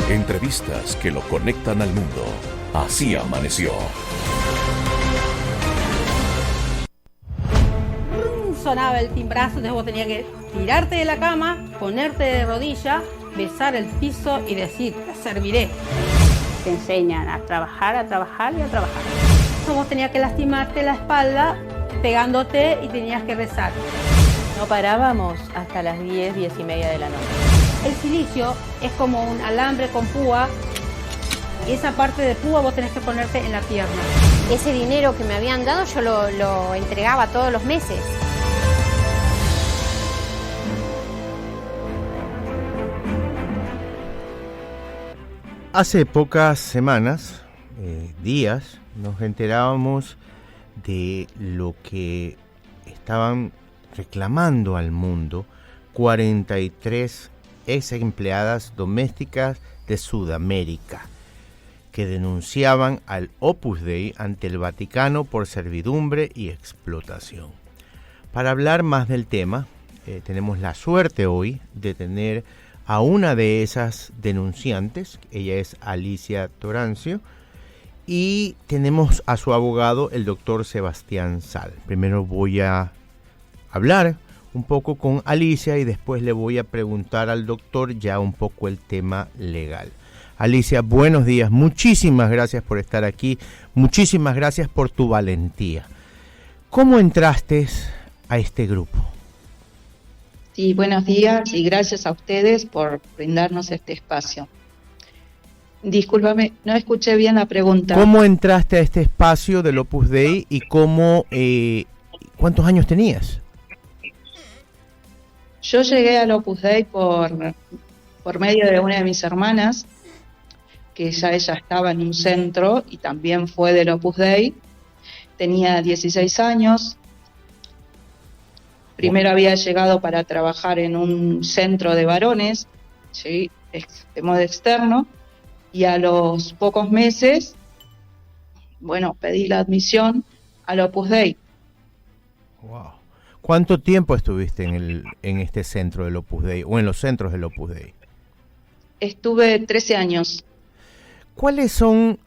Entrevistas que lo conectan al mundo. Así amaneció. Sonaba el timbrazo, entonces vos tenías que tirarte de la cama, ponerte de rodilla, besar el piso y decir, te serviré. Te enseñan a trabajar y a trabajar. Entonces vos tenías que lastimarte la espalda pegándote y tenías que rezar. No parábamos hasta las 10, 10 y media de la noche. El silicio es como un alambre con púa y esa parte de púa vos tenés que ponerte en la pierna. Ese dinero que me habían dado yo lo entregaba todos los meses. Hace pocas semanas, días, nos enterábamos de lo que estaban reclamando al mundo 43 ex empleadas domésticas de Sudamérica, que denunciaban al Opus Dei ante el Vaticano por servidumbre y explotación. Para hablar más del tema, tenemos la suerte hoy de tener a una de esas denunciantes. Ella es Alicia Torancio, y tenemos a su abogado, el doctor Sebastián Sal. Primero voy a hablar un poco con Alicia y después le voy a preguntar al doctor ya un poco el tema legal. Alicia, buenos días, muchísimas gracias por estar aquí, muchísimas gracias por tu valentía. ¿Cómo entraste a este grupo? Sí, buenos días y gracias a ustedes por brindarnos este espacio. Discúlpame, no escuché bien la pregunta. ¿Cómo entraste a este espacio del Opus Dei y cuántos años tenías? Yo llegué al Opus Dei por medio de una de mis hermanas, que ya ella estaba en un centro y también fue del Opus Dei. Tenía 16 años. Primero había llegado para trabajar en un centro de varones, ¿sí?, de modo externo, y a los pocos meses, pedí la admisión al Opus Dei. Wow. ¿Cuánto tiempo estuviste en este centro del Opus Dei o en los centros del Opus Dei? Estuve 13 años. ¿Cuáles son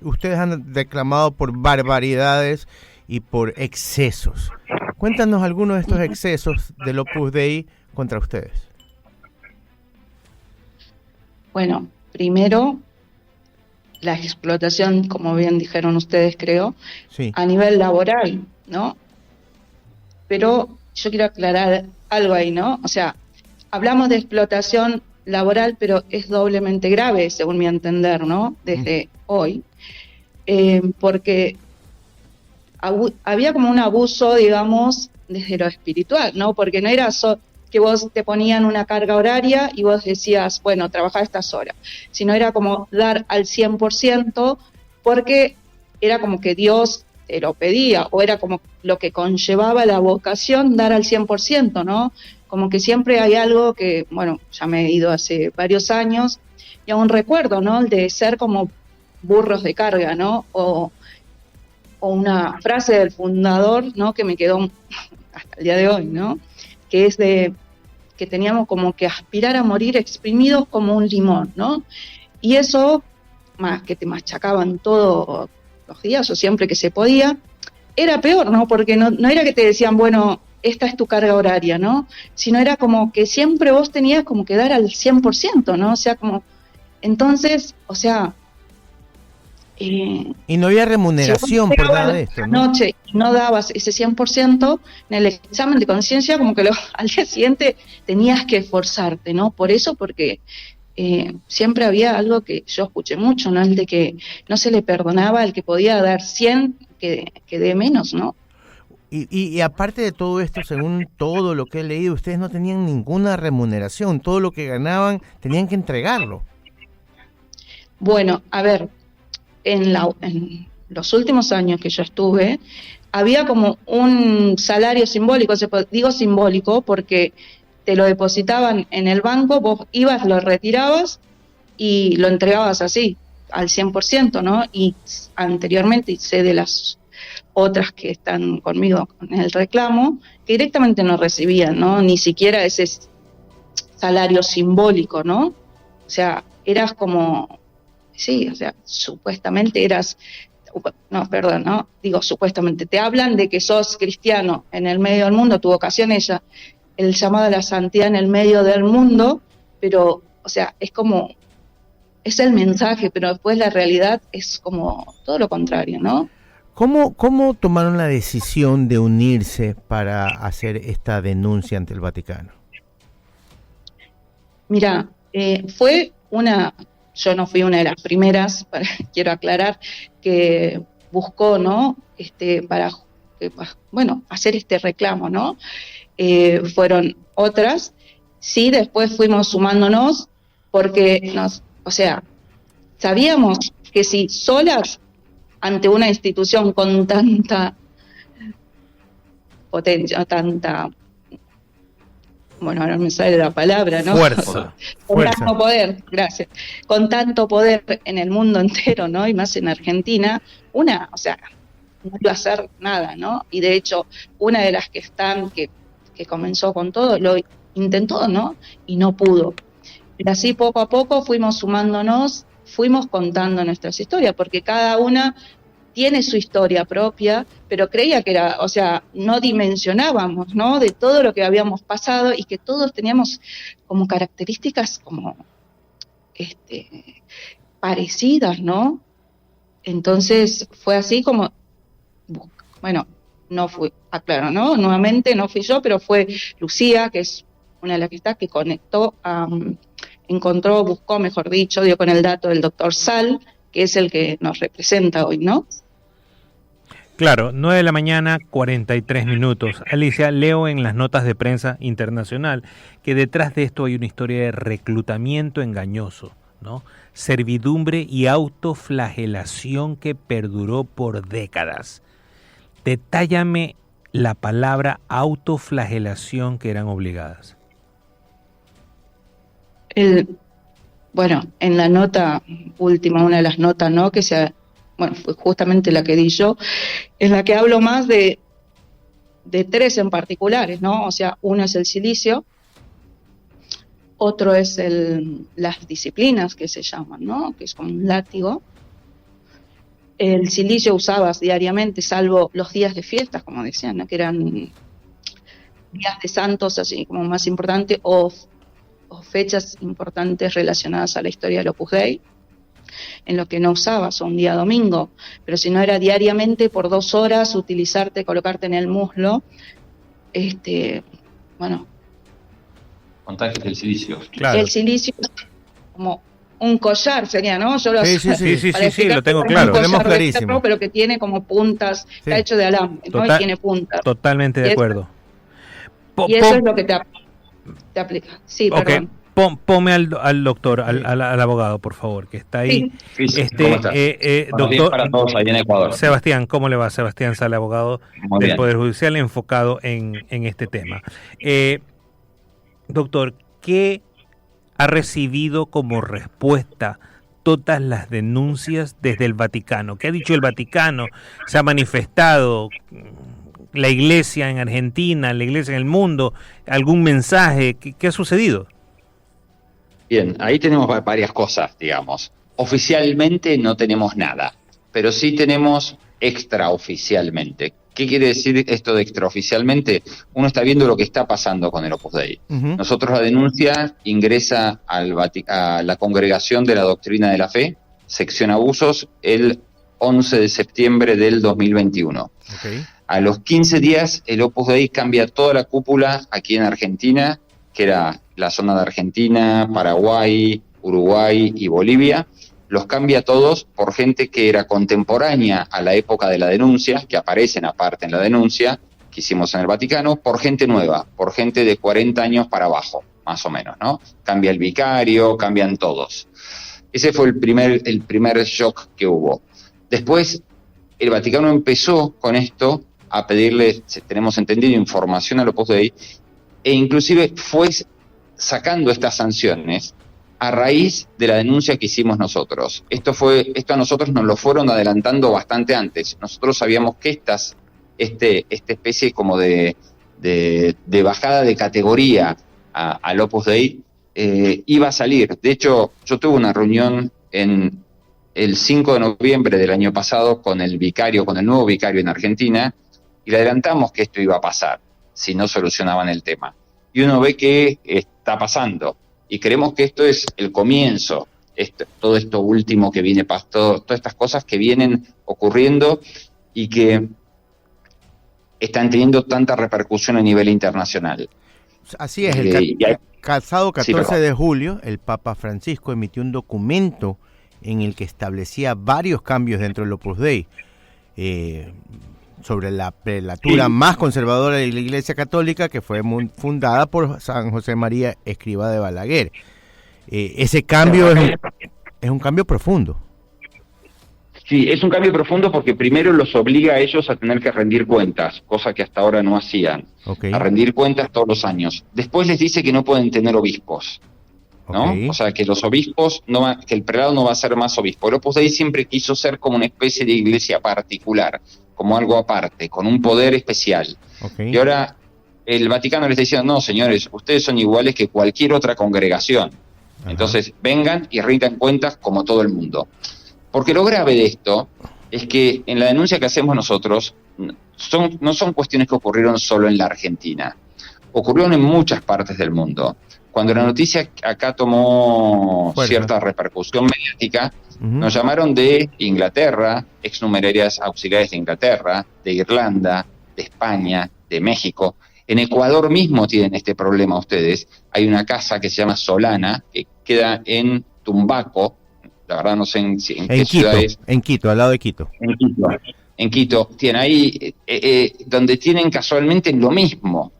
ustedes han reclamado por barbaridades y por excesos? Cuéntanos algunos de estos excesos del Opus Dei contra ustedes. Bueno, primero, la explotación, como bien dijeron ustedes, creo, sí, a nivel laboral, ¿no? Pero yo quiero aclarar algo ahí, ¿no? O sea, hablamos de explotación laboral, pero es doblemente grave, según mi entender, ¿no? Desde hoy, porque había como un abuso, digamos, desde lo espiritual, ¿no? Porque no era que vos te ponían una carga horaria y vos decías, bueno, trabajá estas horas, sino era como dar al 100%, porque era como que Dios te lo pedía, o era como lo que conllevaba la vocación, dar al 100%, ¿no? Como que siempre hay algo que, ya me he ido hace varios años, y aún recuerdo, ¿no?, el de ser como burros de carga, ¿no? O una frase del fundador, ¿no?, que me quedó hasta el día de hoy, ¿no?, que es de que teníamos como que aspirar a morir exprimidos como un limón, ¿no? Y eso, más que te machacaban todos los días o siempre que se podía, era peor, ¿no? Porque no era que te decían, bueno, esta es tu carga horaria, ¿no? Sino era como que siempre vos tenías como que dar al 100%, ¿no? O sea, como, entonces, o sea... y no había remuneración por nada de esto, ¿no? Noche no dabas ese 100%, en el examen de conciencia como que al día siguiente tenías que esforzarte, ¿no? Por eso, porque siempre había algo que yo escuché mucho, ¿no? El de que no se le perdonaba al que podía dar 100, que dé menos, ¿no? Y aparte de todo esto, según todo lo que he leído, ustedes no tenían ninguna remuneración, todo lo que ganaban tenían que entregarlo. Bueno, a ver, en los últimos años que yo estuve, había como un salario simbólico, digo simbólico porque te lo depositaban en el banco, vos ibas, lo retirabas y lo entregabas así, al 100%, ¿no? Y anteriormente, sé de las otras que están conmigo con el reclamo, que directamente no recibían, ¿no? Ni siquiera ese salario simbólico, ¿no? sea, eras como, sí, o sea, supuestamente eras, no, perdón, no, digo supuestamente, te hablan de que sos cristiano en el medio del mundo, tu vocación es el llamado a la santidad en el medio del mundo, pero, o sea, es como, es el mensaje, pero después la realidad es como todo lo contrario, ¿no? ¿Cómo tomaron la decisión de unirse para hacer esta denuncia ante el Vaticano? Mira, fue yo no fui una de las primeras, quiero aclarar, que buscó, ¿no? Para hacer este reclamo, ¿no? Fueron otras, sí, después fuimos sumándonos, porque o sea, sabíamos que si solas, ante una institución con tanta potencia, bueno, ahora me sale la palabra, ¿no? Fuerza. Tanto poder, gracias. Con tanto poder en el mundo entero, ¿no? Y más en Argentina, o sea, no iba a hacer nada, ¿no? Y de hecho, una de las que comenzó con todo, lo intentó, ¿no? Y no pudo. Y así poco a poco fuimos sumándonos, fuimos contando nuestras historias, porque cada una tiene su historia propia, pero creía que era, o sea, no dimensionábamos, ¿no? De todo lo que habíamos pasado y que todos teníamos como características como, parecidas, ¿no? Entonces fue así como, bueno, no fui, aclaro, ¿no? Nuevamente no fui yo, pero fue Lucía, que es una de las que está, que buscó, mejor dicho, dio con el dato del doctor Sal, que es el que nos representa hoy, ¿no? Claro, 9 de la mañana, 43 minutos. Alicia, leo en las notas de prensa internacional que detrás de esto hay una historia de reclutamiento engañoso, ¿no? Servidumbre y autoflagelación que perduró por décadas. Detállame la palabra autoflagelación que eran obligadas. Bueno, en la nota última, una de las notas, ¿no? Fue justamente la que di yo, en la que hablo más de tres en particulares, ¿no? O sea, uno es el silicio, otro es las disciplinas que se llaman, ¿no? Que es como un látigo. El silicio usabas diariamente, salvo los días de fiestas, como decían, ¿no? Que eran días de santos, así como más importante, o fechas importantes relacionadas a la historia del Opus Dei, en lo que no usabas, o un día domingo, pero si no era diariamente por 2 horas, colocarte en el muslo, Contactos del silicio. Claro. El silicio es como un collar, sería, ¿no? Sí, lo tengo claro. Un Tenemos collar clarísimo. externo, pero que tiene como puntas, está hecho de alambre, ¿no? Y tiene puntas. Totalmente de acuerdo. Y eso es lo que te aplica. Sí, okay. Perdón. Ponme al doctor, al abogado, por favor, que está ahí. Sí, ¿cómo estás? Doctor, para todos ahí en Ecuador. Sebastián, ¿cómo le va? Sebastián Sala, abogado del Poder Judicial, enfocado en este tema. Doctor, ¿qué ha recibido como respuesta todas las denuncias desde el Vaticano? ¿Qué ha dicho el Vaticano? ¿Se ha manifestado la Iglesia en Argentina, la Iglesia en el mundo? ¿Algún mensaje? ¿Qué ha sucedido? Bien, ahí tenemos varias cosas, digamos. Oficialmente no tenemos nada, pero sí tenemos extraoficialmente. ¿Qué quiere decir esto de extraoficialmente? Uno está viendo lo que está pasando con el Opus Dei. Uh-huh. Nosotros la denuncia ingresa a la Congregación de la Doctrina de la Fe, sección abusos, el 11 de septiembre del 2021. Okay. A los 15 días el Opus Dei cambia toda la cúpula aquí en Argentina, que era la zona de Argentina, Paraguay, Uruguay y Bolivia. Los cambia todos por gente que era contemporánea a la época de la denuncia, que aparecen aparte en la denuncia que hicimos en el Vaticano, por gente nueva, por gente de 40 años para abajo, más o menos, ¿no? Cambia el vicario, cambian todos. Ese fue el primer shock que hubo. Después, el Vaticano empezó con esto a pedirle, tenemos entendido, información al Opus Dei, e inclusive fue sacando estas sanciones a raíz de la denuncia que hicimos nosotros. Esto a nosotros nos lo fueron adelantando bastante antes. Nosotros sabíamos que esta especie como de bajada de categoría al Opus Dei iba a salir. De hecho, yo tuve una reunión en el 5 de noviembre del año pasado con el nuevo vicario en Argentina, y le adelantamos que esto iba a pasar si no solucionaban el tema. Y uno ve que está pasando, y creemos que esto es el comienzo, todo esto último que viene, todas estas cosas que vienen ocurriendo y que están teniendo tanta repercusión a nivel internacional. Así es, pasado 14 de julio, el Papa Francisco emitió un documento en el que establecía varios cambios dentro del Opus Dei, sobre la prelatura más conservadora de la Iglesia Católica, que fue fundada por San José María Escrivá de Balaguer. Ese cambio es un cambio profundo. Sí, es un cambio profundo porque primero los obliga a ellos a tener que rendir cuentas, cosa que hasta ahora no hacían, a rendir cuentas todos los años. Después les dice que no pueden tener obispos, ¿no? O sea, que los obispos, que el prelado no va a ser más obispo. El Opus Dei siempre quiso ser como una especie de iglesia particular, como algo aparte, con un poder especial. Y ahora el Vaticano les está diciendo, no, señores, ustedes son iguales que cualquier otra congregación. Entonces, vengan y rindan cuentas como todo el mundo. Porque lo grave de esto es que en la denuncia que hacemos nosotros no son cuestiones que ocurrieron solo en la Argentina, ocurrieron en muchas partes del mundo. Cuando la noticia acá tomó cierta repercusión mediática, nos llamaron de Inglaterra, exnumerarias auxiliares de Inglaterra, de Irlanda, de España, de México. En Ecuador mismo tienen este problema ustedes. Hay una casa que se llama Solana, que queda en Tumbaco. La verdad no sé en qué ciudad es. En Quito, al lado de Quito. En Quito. Tienen ahí, donde tienen casualmente lo mismo.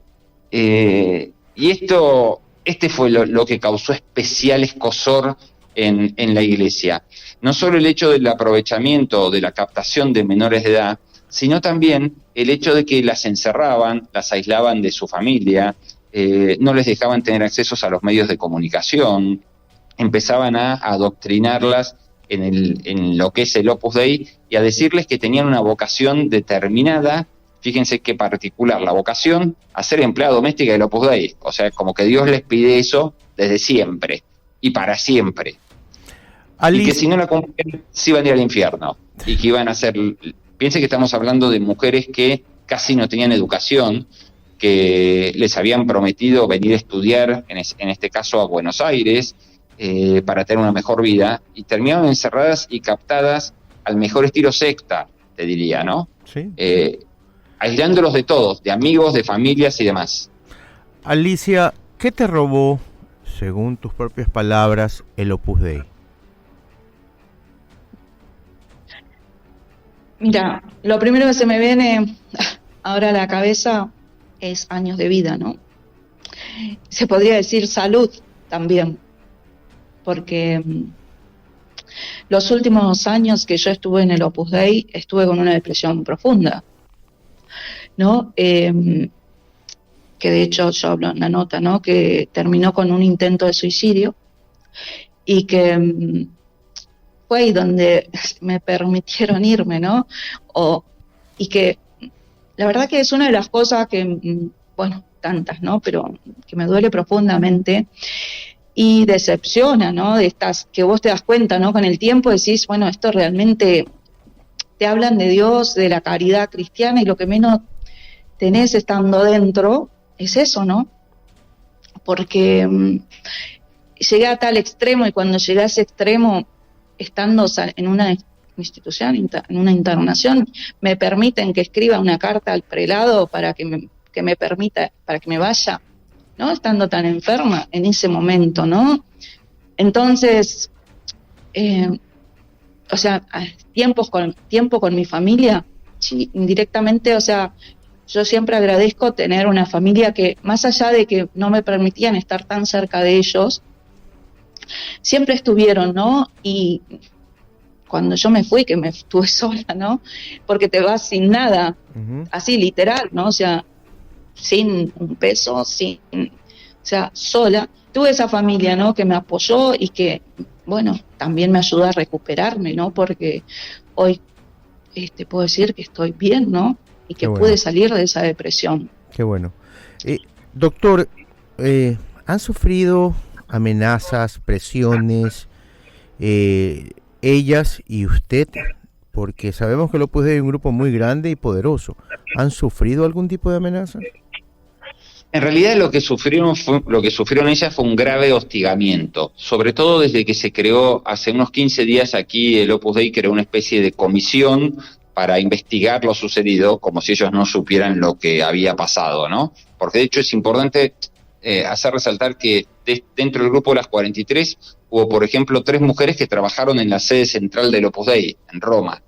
Y este fue lo que causó especial escozor en la iglesia. No solo el hecho del aprovechamiento, de la captación de menores de edad, sino también el hecho de que las encerraban, las aislaban de su familia, no les dejaban tener accesos a los medios de comunicación, empezaban a adoctrinarlas en lo que es el Opus Dei y a decirles que tenían una vocación determinada. Fíjense qué particular, la vocación a ser empleada doméstica del Opus Dei. O sea, como que Dios les pide eso desde siempre y para siempre. Y que si no la cumplían, se iban a ir al infierno. Y que iban a ser... Piensen que estamos hablando de mujeres que casi no tenían educación, que les habían prometido venir a estudiar, en este caso a Buenos Aires, para tener una mejor vida, y terminaron encerradas y captadas al mejor estilo secta, te diría, ¿no? Sí. Aislándolos de todos, de amigos, de familias y demás. Alicia, ¿qué te robó, según tus propias palabras, el Opus Dei? Mira, lo primero que se me viene ahora a la cabeza es años de vida, ¿no? Se podría decir salud también, porque los últimos años que yo estuve en el Opus Dei estuve con una depresión profunda, ¿no? Que de hecho yo hablo en la nota, ¿no? Que terminó con un intento de suicidio y que fue ahí donde me permitieron irme, ¿no? Y que la verdad que es una de las cosas que, bueno, tantas, ¿no? Pero que me duele profundamente y decepciona, ¿no? De estas que vos te das cuenta, ¿no? Con el tiempo decís, bueno, esto realmente te hablan de Dios, de la caridad cristiana, y lo que menos tenés estando dentro es eso, ¿no? Porque llegué a tal extremo, y cuando llegué a ese extremo, estando en una institución, en una internación, me permiten que escriba una carta al prelado para que me permita, para que me vaya, ¿no? Estando tan enferma en ese momento, ¿no? Entonces, o sea, tiempo con mi familia, sí, indirectamente, o sea, yo siempre agradezco tener una familia que, más allá de que no me permitían estar tan cerca de ellos, siempre estuvieron, ¿no? Y cuando yo me fui, que me estuve sola, ¿no? Porque te vas sin nada, así literal, ¿no? O sea, sin un peso, o sea, sola. Tuve esa familia, ¿no? Que me apoyó y que, bueno, también me ayudó a recuperarme, ¿no? Porque hoy puedo decir que estoy bien, ¿no? Y que pude salir de esa depresión. Qué bueno. Doctor, ¿han sufrido amenazas, presiones, ellas y usted, porque sabemos que el Opus Dei es un grupo muy grande y poderoso, ¿han sufrido algún tipo de amenaza? En realidad lo que sufrieron ellas fue un grave hostigamiento, sobre todo desde que se creó hace unos 15 días aquí el Opus Dei creó una especie de comisión para investigar lo sucedido, como si ellos no supieran lo que había pasado, ¿no? Porque de hecho es importante hacer resaltar que dentro del grupo de las 43 hubo, por ejemplo, 3 mujeres que trabajaron en la sede central del Opus Dei, en Roma,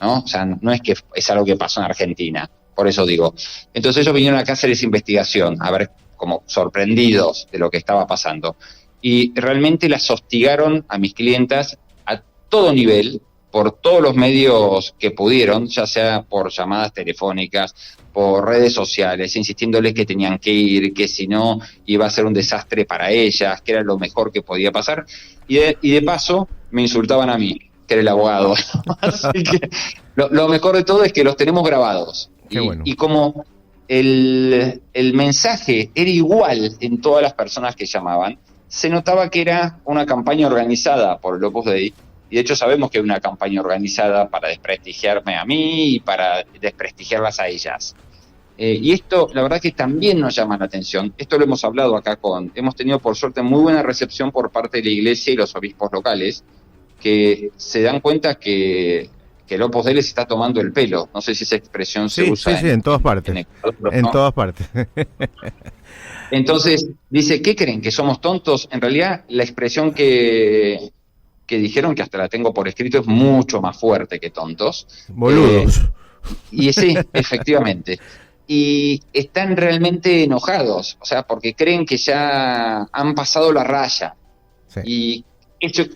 ¿no? O sea, no es que es algo que pasó en Argentina. Por eso digo. Entonces ellos vinieron acá a hacer esa investigación, a ver, como sorprendidos de lo que estaba pasando. Y realmente las hostigaron a mis clientas a todo nivel, por todos los medios que pudieron, ya sea por llamadas telefónicas, por redes sociales, insistiéndoles que tenían que ir, que si no iba a ser un desastre para ellas, que era lo mejor que podía pasar. Y de paso me insultaban a mí, que era el abogado. Así que lo mejor de todo es que los tenemos grabados. Bueno. Y como el mensaje era igual en todas las personas que llamaban, se notaba que era una campaña organizada por el Opus Dei, y de hecho sabemos que es una campaña organizada para desprestigiarme a mí y para desprestigiarlas a ellas. Y esto, la verdad que también nos llama la atención. Esto lo hemos hablado acá hemos tenido por suerte muy buena recepción por parte de la Iglesia y los obispos locales, que se dan cuenta que el Opus Dei les está tomando el pelo. No sé si esa expresión se usa. Sí, en todas partes. En todas partes. Entonces, dice, ¿qué creen? ¿Que somos tontos? En realidad, la expresión que dijeron, que hasta la tengo por escrito, es mucho más fuerte que tontos. Boludos. Y sí, efectivamente. Y están realmente enojados, o sea, porque creen que ya han pasado la raya. Sí. Y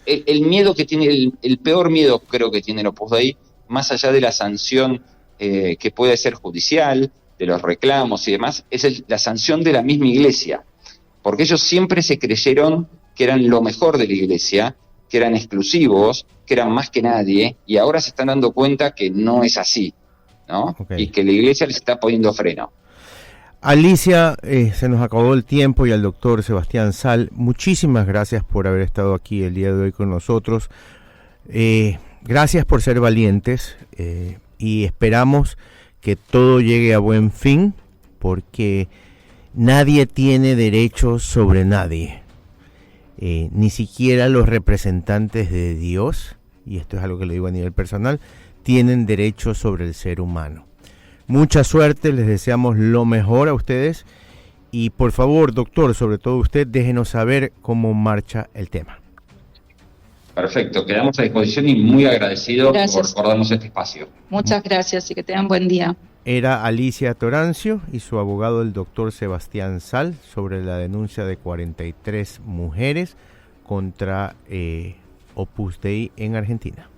el miedo que tiene, el peor miedo creo que tiene el Opus Dei, más allá de la sanción que puede ser judicial, de los reclamos y demás, es la sanción de la misma Iglesia. Porque ellos siempre se creyeron que eran lo mejor de la Iglesia, que eran exclusivos, que eran más que nadie, y ahora se están dando cuenta que no es así, ¿no? Okay. Y que la Iglesia les está poniendo freno. Alicia, se nos acabó el tiempo, y al doctor Sebastián Sal, muchísimas gracias por haber estado aquí el día de hoy con nosotros. Gracias por ser valientes, y esperamos que todo llegue a buen fin, porque nadie tiene derechos sobre nadie. Ni siquiera los representantes de Dios, y esto es algo que le digo a nivel personal, tienen derechos sobre el ser humano. Mucha suerte, les deseamos lo mejor a ustedes, y por favor, doctor, sobre todo usted, déjenos saber cómo marcha el tema. Perfecto, quedamos a disposición y muy agradecido por darnos este espacio. Muchas gracias y que tengan buen día. Era Alicia Torancio y su abogado, el doctor Sebastián Sal, sobre la denuncia de 43 mujeres contra Opus Dei en Argentina.